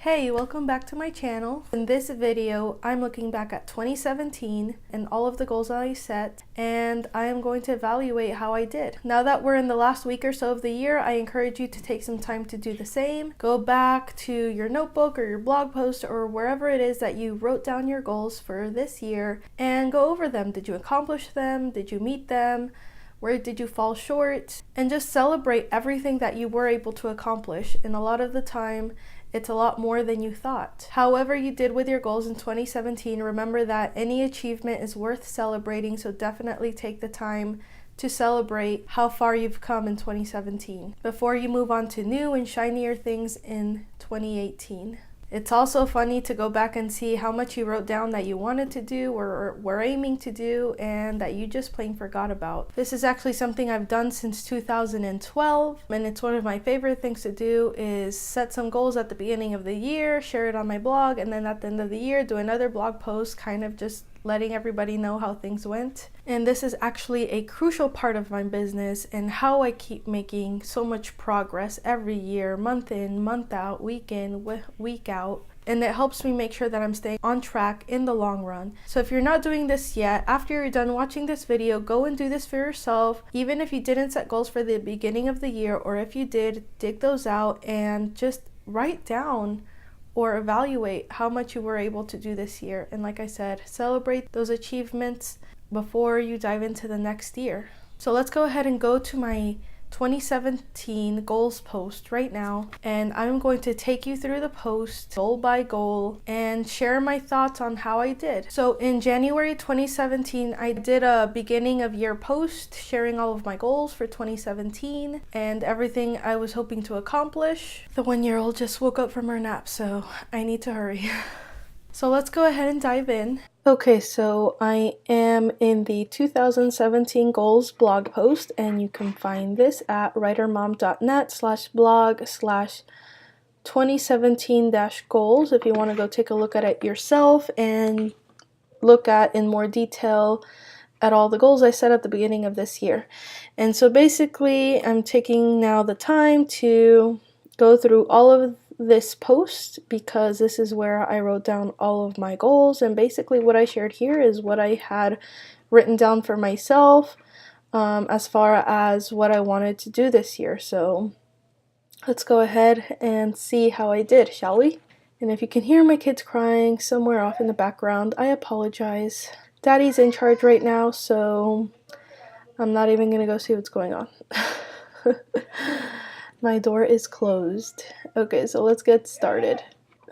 Hey, welcome back to my channel. In this video, I'm looking back at 2017 and all of the goals that I set, and I am going to evaluate how I did. Now that we're in the last week or so of the year, I encourage you to take some time to do the same. Go back to your notebook or your blog post or wherever it is that you wrote down your goals for this year and go over them. Did you accomplish them? Did you meet them? Where did you fall short? And just celebrate everything that you were able to accomplish. And a lot of the time, it's a lot more than you thought. However you did with your goals in 2017, remember that any achievement is worth celebrating, so definitely take the time to celebrate how far you've come in 2017 before you move on to new and shinier things in 2018. It's also funny to go back and see how much you wrote down that you wanted to do or were aiming to do and that you just plain forgot about. This is actually something I've done since 2012, and it's one of my favorite things to do is set some goals at the beginning of the year, share it on my blog, and then at the end of the year do another blog post kind of just letting everybody know how things went. And this is actually a crucial part of my business and how I keep making so much progress every year, month in, month out, week in, week out. And it helps me make sure that I'm staying on track in the long run. So if you're not doing this yet, after you're done watching this video, go and do this for yourself. Even if you didn't set goals for the beginning of the year, or if you did, dig those out and just write down or evaluate how much you were able to do this year. And like I said, celebrate those achievements before you dive into the next year. So let's go ahead and go to my 2017 goals post right now, and I'm going to take you through the post goal by goal and share my thoughts on how I did. So in January 2017, I did a beginning of year post sharing all of my goals for 2017 and everything I was hoping to accomplish. The 1-year-old just woke up from her nap, so I need to hurry. So let's go ahead and dive in. Okay, so I am in the 2017 goals blog post, and you can find this at writermom.net/blog/2017-goals if you want to go take a look at it yourself and look at in more detail at all the goals I set at the beginning of this year. And so basically, I'm taking now the time to go through all of this post because this is where I wrote down all of my goals, and basically what I shared here is what I had written down for myself as far as what I wanted to do this year. So let's go ahead and see how I did, shall we? And if you can hear my kids crying somewhere off in the background, I apologize. Daddy's in charge right now, so I'm not even gonna go see what's going on. My door is closed. Okay, so let's get started.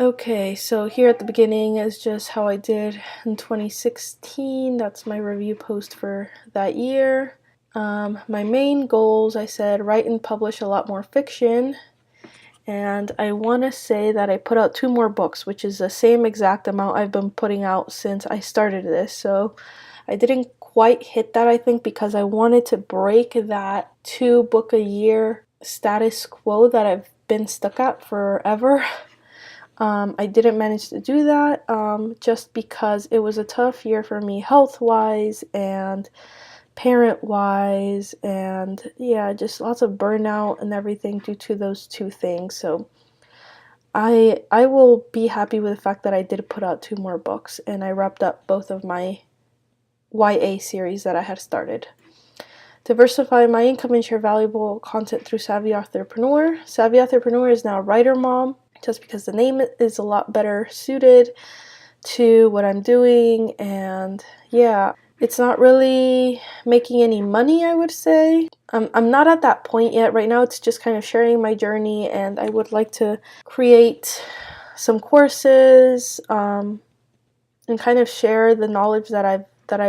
Okay, so here at the beginning is just how I did in 2016. That's my review post for that year. My main goals, I said write and publish a lot more fiction. And I want to say that I put out 2 more books, which is the same exact amount I've been putting out since I started this. So I didn't quite hit that, I think, because I wanted to break that 2-book-a-year status quo that I've been stuck at forever. I didn't manage to do that just because it was a tough year for me health-wise and parent-wise, and yeah, just lots of burnout and everything due to those 2 things. So I will be happy with the fact that I did put out 2 more books, and I wrapped up both of my YA series that I had started. Diversify my income and share valuable content through Savvy Authorpreneur. Savvy Authorpreneur is now Writer Mom, just because the name is a lot better suited to what I'm doing. And yeah, it's not really making any money, I would say. I'm not at that point yet. Right now, it's just kind of sharing my journey, and I would like to create some courses and kind of share the knowledge that I've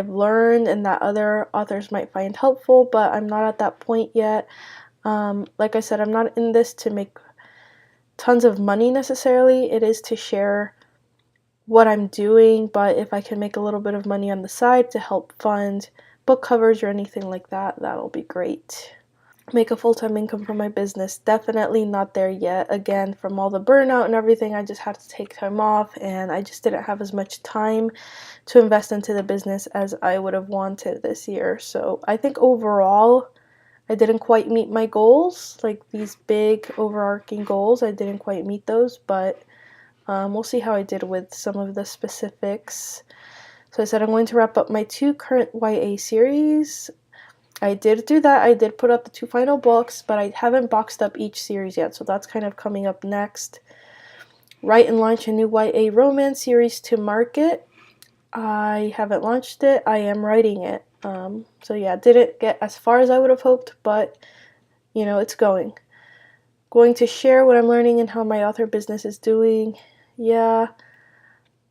learned and that other authors might find helpful, but I'm not at that point yet. Like I said, I'm not in this to make tons of money necessarily. It is to share what I'm doing, but if I can make a little bit of money on the side to help fund book covers or anything like that, that'll be great. Make a full-time income from my business, definitely not there yet. Again, from all the burnout and everything, I just had to take time off, and I just didn't have as much time to invest into the business as I would have wanted this year. So I think overall I didn't quite meet my goals, like these big overarching goals. I didn't quite meet those, but We'll see how I did with some of the specifics. So I said I'm going to wrap up my 2 current YA series. I did do that. I did put up the 2 final books, but I haven't boxed up each series yet, so that's kind of coming up next. Write and launch a new YA romance series to market. I haven't launched it. I am writing it. So yeah, didn't get as far as I would have hoped, but you know, it's going. Going to share what I'm learning and how my author business is doing. Yeah,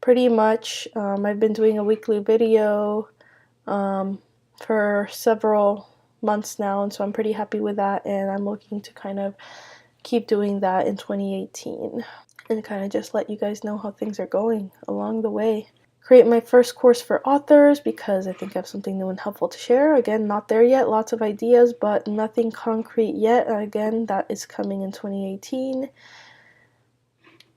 pretty much. I've been doing a weekly video for several months now, and so I'm pretty happy with that, and I'm looking to kind of keep doing that in 2018 and kind of just let you guys know how things are going along the way. Create my first course for authors because I think I have something new and helpful to share. Again, not there yet, lots of ideas, but nothing concrete yet. Again, that is coming in 2018.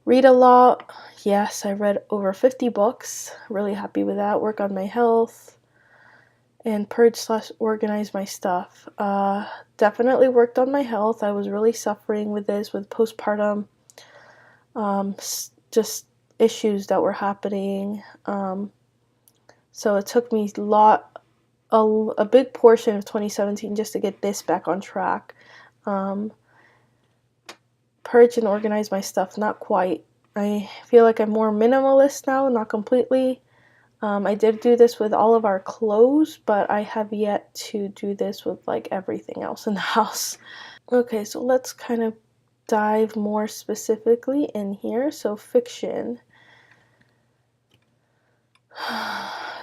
Read a lot. Yes, I read over 50 books. Really happy with that. Work on my health. And purge/organize my stuff. Definitely worked on my health. I was really suffering with this, with postpartum. Just issues that were happening. So it took me a big portion of 2017 just to get this back on track. Purge and organize my stuff, not quite. I feel like I'm more minimalist now, not completely. I did do this with all of our clothes, but I have yet to do this with like everything else in the house. Okay, so let's kind of dive more specifically in here. So fiction.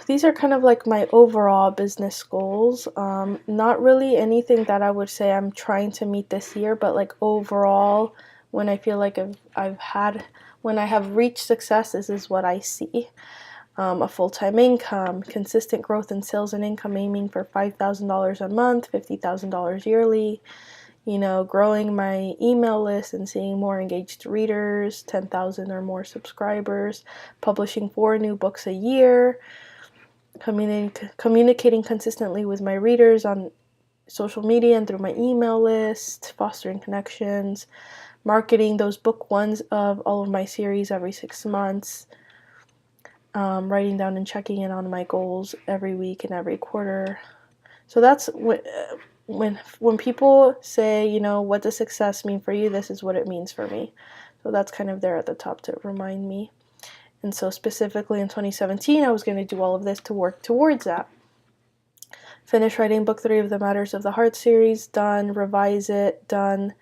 These are kind of like my overall business goals. Not really anything that I would say I'm trying to meet this year, but like overall, when I feel like when I have reached success, this is what I see. A full-time income, consistent growth in sales and income, aiming for $5,000 a month, $50,000 yearly, you know, growing my email list and seeing more engaged readers, 10,000 or more subscribers, publishing 4 new books a year, communicating consistently with my readers on social media and through my email list, fostering connections, marketing those book ones of all of my series every 6 months, writing down and checking in on my goals every week and every quarter. So that's when people say, you know, what does success mean for you? This is what it means for me. So that's kind of there at the top to remind me. And so specifically in 2017, I was going to do all of this to work towards that. Finish writing book 3 of the Matters of the Heart series, done. Revise it, done.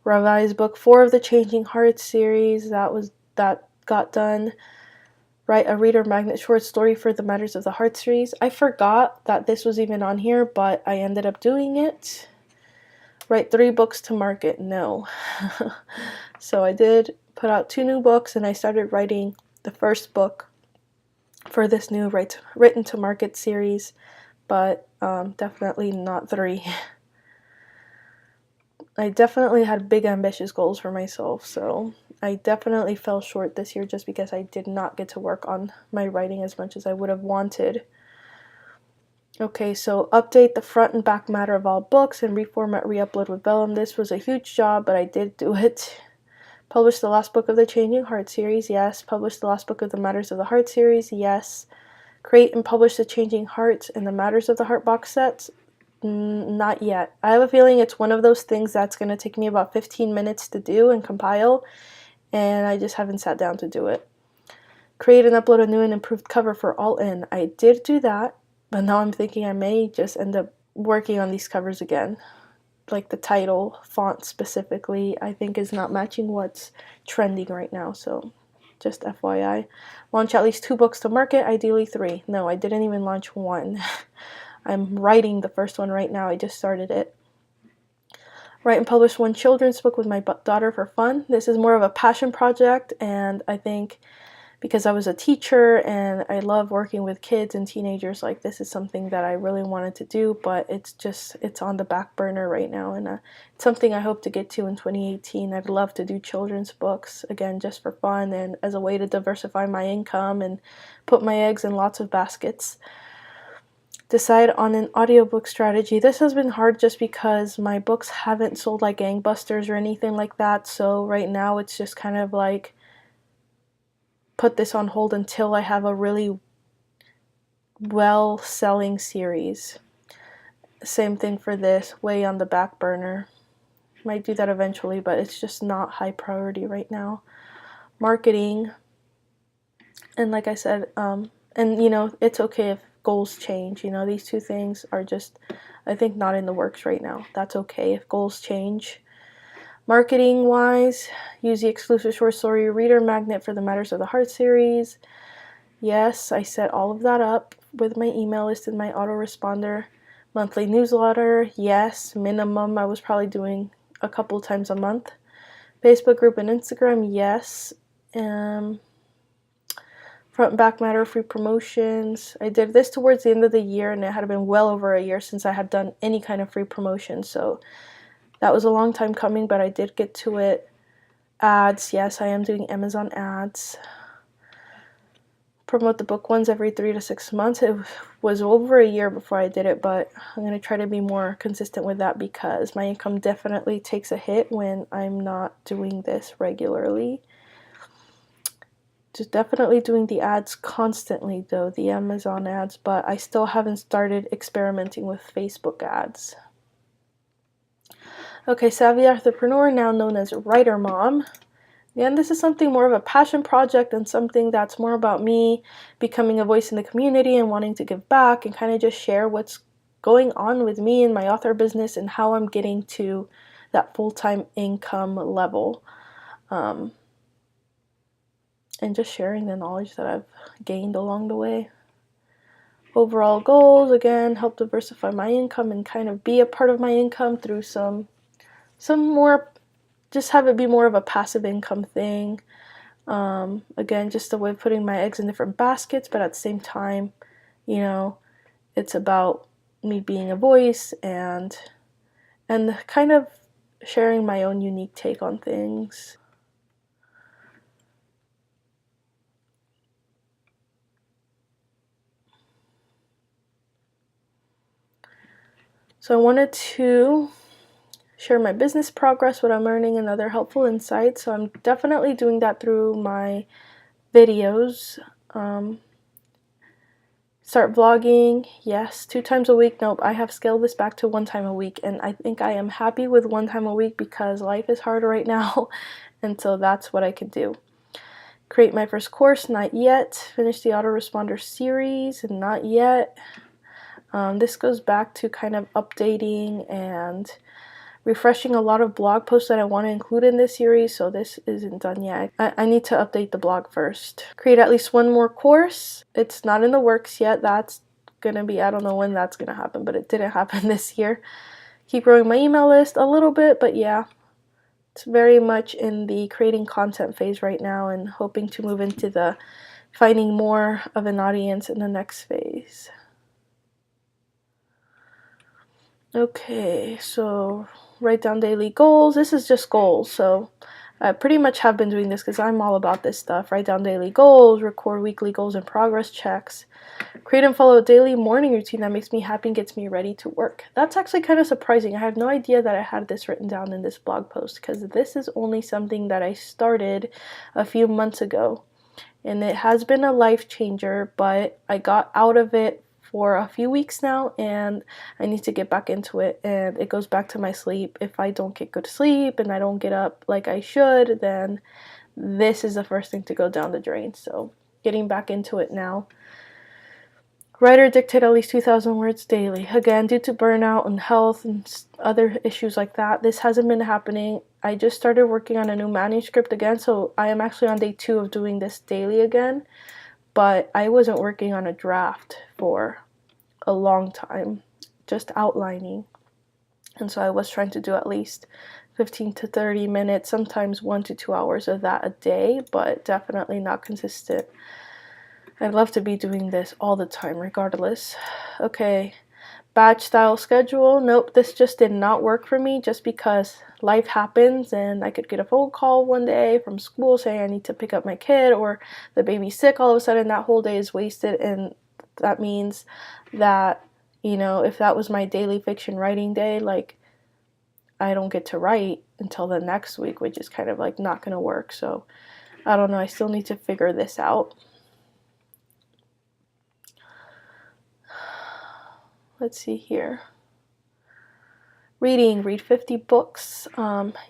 Revise book 4 of the Changing Hearts series, that got done. Write a reader magnet short story for the Matters of the Heart series. I forgot that this was even on here, but I ended up doing it. Write 3 books to market. No. So I did put out 2 new books, and I started writing the first book for this new written to market series, but definitely not 3. I definitely had big ambitious goals for myself, so I definitely fell short this year just because I did not get to work on my writing as much as I would have wanted. Okay, so update the front and back matter of all books and reformat, re-upload with Vellum. This was a huge job, but I did do it. Publish the last book of the Changing Heart series, yes. Publish the last book of the Matters of the Heart series, yes. Create and publish the Changing Hearts and the Matters of the Heart box sets. Not yet. I have a feeling it's one of those things that's going to take me about 15 minutes to do and compile, and I just haven't sat down to do it. Create and upload a new and improved cover for All In. I did do that, but now I'm thinking I may just end up working on these covers again. Like the title, font specifically, I think is not matching what's trending right now, so just FYI. Launch at least 2 books to market, ideally 3. No, I didn't even launch 1. I'm writing the first one right now. I just started it. Write and publish 1 children's book with my daughter for fun. This is more of a passion project, and I think because I was a teacher and I love working with kids and teenagers, like this is something that I really wanted to do, but it's on the back burner right now, and it's something I hope to get to in 2018. I'd love to do children's books, again, just for fun and as a way to diversify my income and put my eggs in lots of baskets. Decide on an audiobook strategy. This has been hard just because my books haven't sold like gangbusters or anything like that, so right now it's just kind of like put this on hold until I have a really well-selling series. Same thing for this, way on the back burner. Might do that eventually, but it's just not high priority right now. Marketing, and like I said, and you know, it's okay if goals change. You know, these two things are just, I think, not in the works right now. That's okay if goals change. Marketing wise, use the exclusive short story reader magnet for the Matters of the Heart series. Yes, I set all of that up with my email list and my autoresponder. Monthly newsletter, yes, minimum. I was probably doing a couple times a month. Facebook group and Instagram, yes. Front and back matter, free promotions. I did this towards the end of the year, and it had been well over a year since I had done any kind of free promotion, so that was a long time coming, but I did get to it. Ads, yes, I am doing Amazon ads. Promote the book once every 3 to 6 months. It was over a year before I did it, but I'm going to try to be more consistent with that because my income definitely takes a hit when I'm not doing this regularly. Just definitely doing the ads constantly though, the Amazon ads, but I still haven't started experimenting with Facebook ads. Okay, Savvy Entrepreneur, now known as Writer Mom. Again, this is something more of a passion project and something that's more about me becoming a voice in the community and wanting to give back and kind of just share what's going on with me and my author business and how I'm getting to that full-time income level. And just sharing the knowledge that I've gained along the way. Overall goals, again, help diversify my income and kind of be a part of my income through some more, just have it be more of a passive income thing. Again, just a way of putting my eggs in different baskets, but at the same time, you know, it's about me being a voice and kind of sharing my own unique take on things. So I wanted to share my business progress, what I'm learning, and other helpful insights. So I'm definitely doing that through my videos. Start vlogging, yes, 2 times a week. Nope, I have scaled this back to 1 time a week, and I think I am happy with 1 time a week because life is hard right now, and so that's what I can do. Create my first course, not yet. Finish the autoresponder series, and not yet. This goes back to kind of updating and refreshing a lot of blog posts that I want to include in this series, so this isn't done yet. I need to update the blog first. Create at least 1 more course. It's not in the works yet. That's gonna be, I don't know when that's gonna happen, but it didn't happen this year. Keep growing my email list a little bit, but yeah, it's very much in the creating content phase right now and hoping to move into the finding more of an audience in the next phase. Okay, so write down daily goals. This is just goals, so I pretty much have been doing this because I'm all about this stuff. Write down daily goals, record weekly goals and progress checks, create and follow a daily morning routine that makes me happy and gets me ready to work. That's actually kind of surprising. I had no idea that I had this written down in this blog post because this is only something that I started a few months ago, and it has been a life changer, but I got out of it for a few weeks now and I need to get back into it, and it goes back to my sleep. If I don't get good sleep and I don't get up like I should, then this is the first thing to go down the drain. So getting back into it now. Write or dictate at least 2,000 words daily. Again, due to burnout and health and other issues like that, this hasn't been happening. I just started working on a new manuscript again, so I am actually on day 2 of doing this daily again. But I wasn't working on a draft for a long time, just outlining. And so I was trying to do at least 15 to 30 minutes, sometimes 1 to 2 hours of that a day, but definitely not consistent. I'd love to be doing this all the time, regardless. Okay, batch style schedule. Nope, this just did not work for me just because life happens and I could get a phone call one day from school saying I need to pick up my kid, or the baby's sick all of a sudden. That whole day is wasted, and that means that, you know, if that was my daily fiction writing day, like, I don't get to write until the next week, which is kind of like not gonna work. So I don't know, I still need to figure this out. Let's see here. Read 50 books.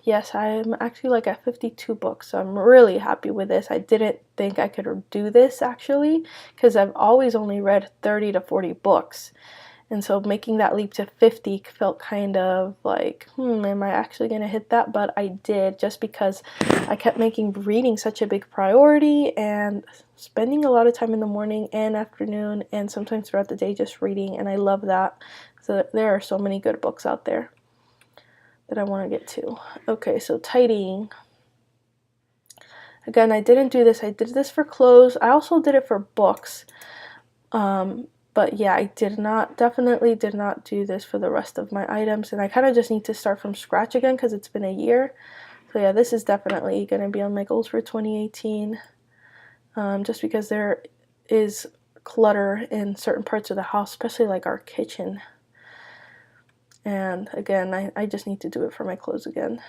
Yes, I'm actually like at 52 books, so I'm really happy with this. I didn't think I could do this actually, because I've always only read 30 to 40 books. And so making that leap to 50 felt kind of like, am I actually going to hit that? But I did, just because I kept making reading such a big priority and spending a lot of time in the morning and afternoon and sometimes throughout the day just reading, and I love that. So there are so many good books out there that I want to get to. Okay, so tidying. Again, I didn't do this. I did this for clothes. I also did it for books. But yeah, I definitely did not do this for the rest of my items. And I kind of just need to start from scratch again because it's been a year. So yeah, this is definitely going to be on my goals for 2018. Just because there is clutter in certain parts of the house, especially like our kitchen. And again, I just need to do it for my clothes again.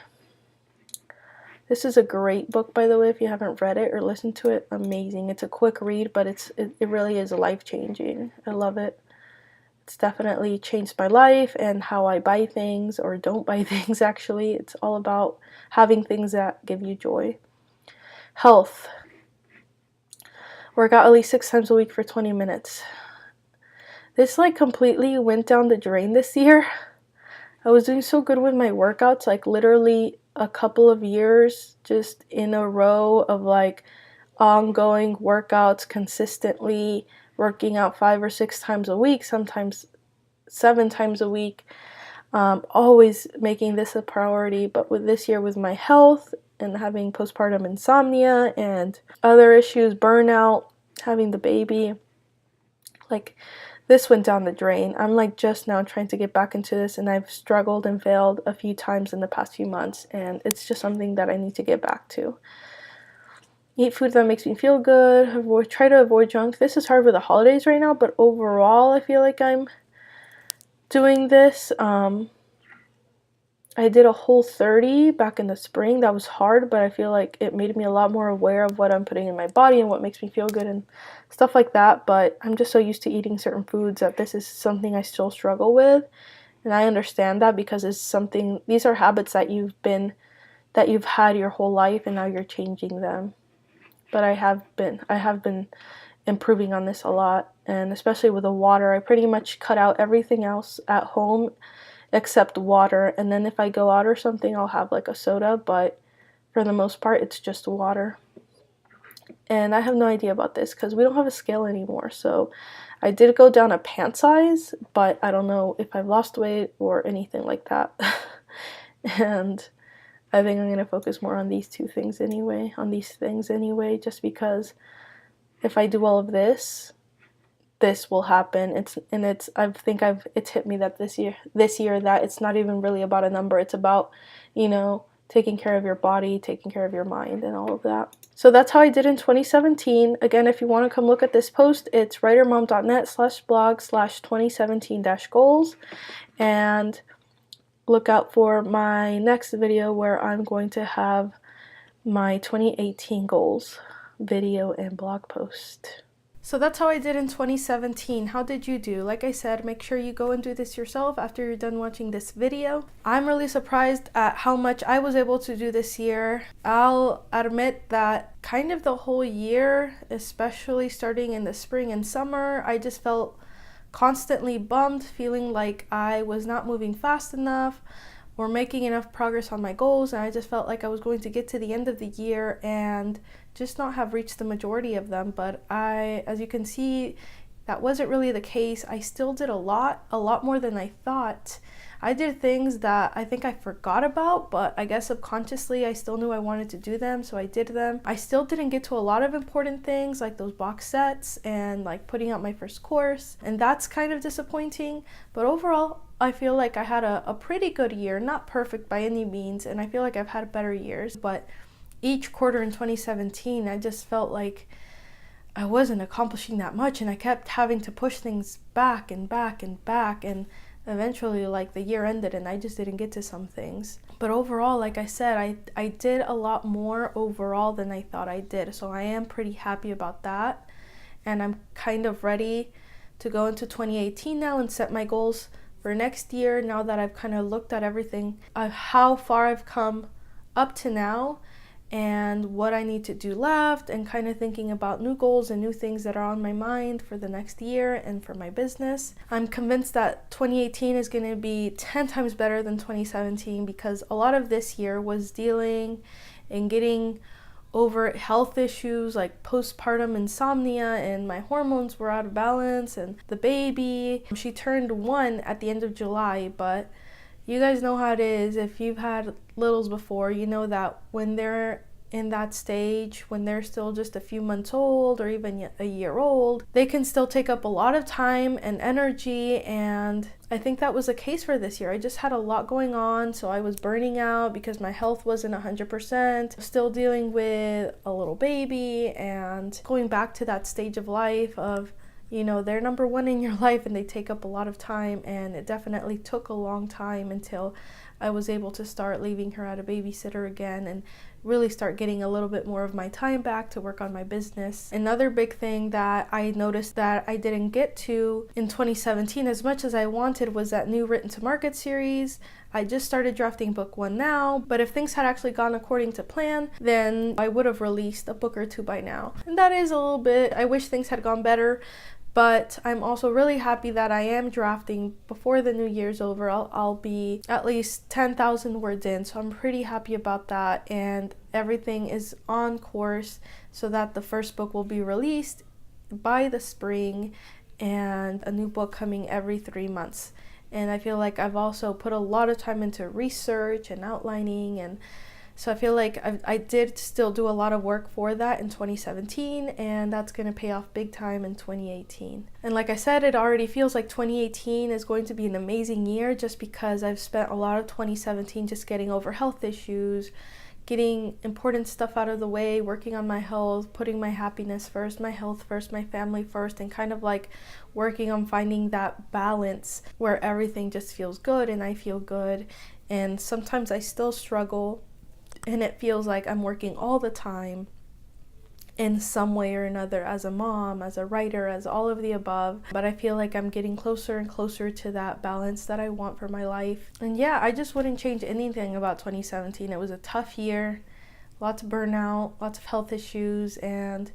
This is a great book, by the way, if you haven't read it or listened to it. Amazing. It's a quick read, but it really is life-changing. I love it. It's definitely changed my life and how I buy things or don't buy things, actually. It's all about having things that give you joy. Health. Work out at least 6 times a week for 20 minutes. This like completely went down the drain this year. I was doing so good with my workouts, like literally a couple of years just in a row of like ongoing workouts, consistently working out 5 or 6 times a week, sometimes 7 times a week, always making this a priority. But with this year, with my health and having postpartum insomnia and other issues, burnout, having the baby, like this went down the drain. I'm like just now trying to get back into this, and I've struggled and failed a few times in the past few months, and it's just something that I need to get back to. Eat food that makes me feel good. Try to avoid junk. This is hard with the holidays right now, but overall I feel like I'm doing this. I did a Whole30 back in the spring. That was hard, but I feel like it made me a lot more aware of what I'm putting in my body and what makes me feel good and stuff like that. But I'm just so used to eating certain foods that this is something I still struggle with. And I understand that because it's something, these are habits that you've had your whole life, and now you're changing them. But I have been improving on this a lot, and especially with the water. I pretty much cut out everything else at home except water, and then if I go out or something, I'll have like a soda, but for the most part, it's just water. And I have no idea about this because we don't have a scale anymore, so I did go down a pant size, but I don't know if I've lost weight or anything like that. And I think I'm going to focus more on these things anyway, just because if I do all of this will happen. It's hit me that this year that it's not even really about a number. It's about, taking care of your body, taking care of your mind, and all of that. So that's how I did in 2017. Again, if you want to come look at this post, it's writermom.net/blog/2017-goals, and look out for my next video where I'm going to have my 2018 goals video and blog post. So that's how I did in 2017. How did you do? Like I said, make sure you go and do this yourself after you're done watching this video. I'm really surprised at how much I was able to do this year. I'll admit that kind of the whole year, especially starting in the spring and summer, I just felt constantly bummed, feeling like I was not moving fast enough or making enough progress on my goals, and I just felt like I was going to get to the end of the year and just not have reached the majority of them. But as you can see, that wasn't really the case. I still did a lot more than I thought. I did things that I think I forgot about, but I guess subconsciously I still knew I wanted to do them, so I did them. I still didn't get to a lot of important things like those box sets and like putting out my first course, and that's kind of disappointing. But overall, I feel like I had a pretty good year, not perfect by any means, and I feel like I've had better years, but each quarter in 2017, I just felt like I wasn't accomplishing that much, and I kept having to push things back and back and back, and eventually, like, the year ended and I just didn't get to some things. But overall, like I said, I did a lot more overall than I thought I did. So I am pretty happy about that. And I'm kind of ready to go into 2018 now and set my goals for next year, now that I've kind of looked at everything, how far I've come up to now and what I need to do left, and kind of thinking about new goals and new things that are on my mind for the next year and for my business. I'm convinced that 2018 is going to be 10 times better than 2017, because a lot of this year was dealing and getting over health issues like postpartum insomnia, and my hormones were out of balance, and the baby, she turned 1 at the end of July. But you guys know how it is. If you've had littles before, you know that when they're in that stage, when they're still just a few months old or even a year old, they can still take up a lot of time and energy. And I think that was the case for this year. I just had a lot going on, so I was burning out because my health wasn't 100%, still dealing with a little baby and going back to that stage of life of, you know, they're number one in your life and they take up a lot of time. And it definitely took a long time until I was able to start leaving her at a babysitter again and really start getting a little bit more of my time back to work on my business. Another big thing that I noticed that I didn't get to in 2017 as much as I wanted was that new Written to Market series. I just started drafting book 1 now, but if things had actually gone according to plan, then I would have released a book or 2 by now. And that is a little bit, I wish things had gone better. But I'm also really happy that I am drafting before the new year's over. I'll be at least 10,000 words in, so I'm pretty happy about that. And everything is on course so that the first book will be released by the spring, and a new book coming every 3 months. And I feel like I've also put a lot of time into research and outlining, and so I feel like I did still do a lot of work for that in 2017, and that's going to pay off big time in 2018. And like I said, it already feels like 2018 is going to be an amazing year, just because I've spent a lot of 2017 just getting over health issues, getting important stuff out of the way, working on my health, putting my happiness first, my health first, my family first, and kind of like working on finding that balance where everything just feels good and I feel good. And sometimes I still struggle, and it feels like I'm working all the time in some way or another, as a mom, as a writer, as all of the above. But I feel like I'm getting closer and closer to that balance that I want for my life. And yeah, I just wouldn't change anything about 2017. It was a tough year, lots of burnout, lots of health issues and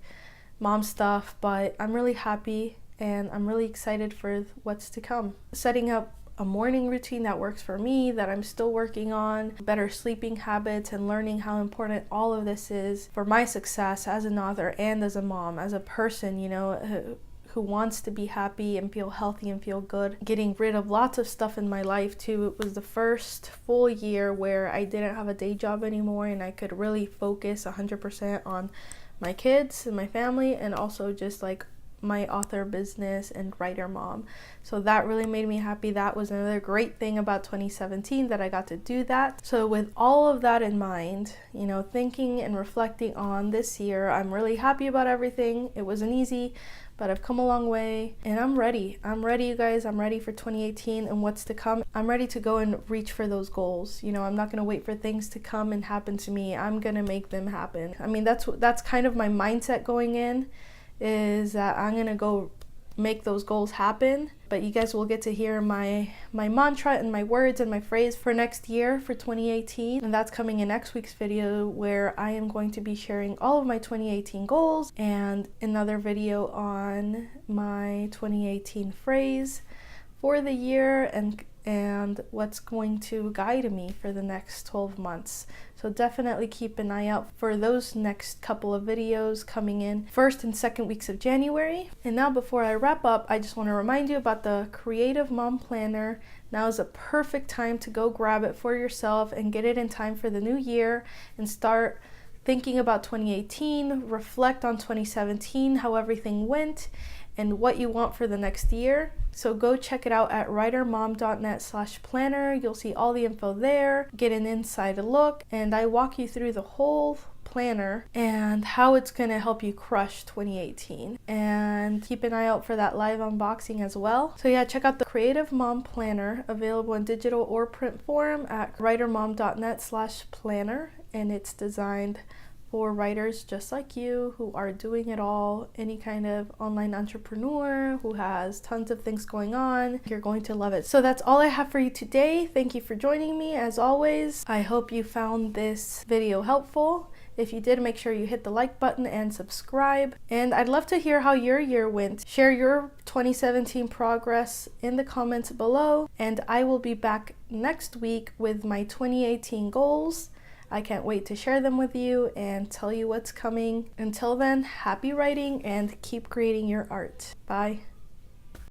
mom stuff, but I'm really happy and I'm really excited for what's to come. Setting up a morning routine that works for me, that I'm still working on, better sleeping habits, and learning how important all of this is for my success as an author and as a mom, as a person, you know, who wants to be happy and feel healthy and feel good. Getting rid of lots of stuff in my life too. It was the first full year where I didn't have a day job anymore, and I could really focus 100% on my kids and my family, and also just like my author business and writer mom. So that really made me happy. That was another great thing about 2017, that I got to do that. So with all of that in mind, you know, thinking and reflecting on this year, I'm really happy about everything. It wasn't easy, but I've come a long way, and I'm ready, you guys. I'm ready for 2018 and what's to come. I'm ready to go and reach for those goals. You know, I'm not going to wait for things to come and happen to me. I'm going to make them happen. I mean, that's kind of my mindset going in, is that I'm gonna go make those goals happen. But you guys will get to hear my mantra and my words and my phrase for next year, for 2018, and that's coming in next week's video, where I am going to be sharing all of my 2018 goals and another video on my 2018 phrase for the year, and what's going to guide me for the next 12 months. So definitely keep an eye out for those next couple of videos coming in first and second weeks of January. And now, before I wrap up, I just want to remind you about the Creative Mom Planner. Now is a perfect time to go grab it for yourself and get it in time for the new year, and start thinking about 2018, reflect on 2017, how everything went, and what you want for the next year. So go check it out at writermom.net/planner. You'll see all the info there, get an inside look, and I walk you through the whole planner and how it's going to help you crush 2018. And keep an eye out for that live unboxing as well. So yeah, check out the Creative Mom Planner, available in digital or print form at writermom.net/planner, and it's designed for writers just like you who are doing it all, any kind of online entrepreneur who has tons of things going on. You're going to love it. So that's all I have for you today. Thank you for joining me as always. I hope you found this video helpful. If you did, make sure you hit the like button and subscribe. And I'd love to hear how your year went. Share your 2017 progress in the comments below, and I will be back next week with my 2018 goals. I can't wait to share them with you and tell you what's coming. Until then, happy writing and keep creating your art. Bye.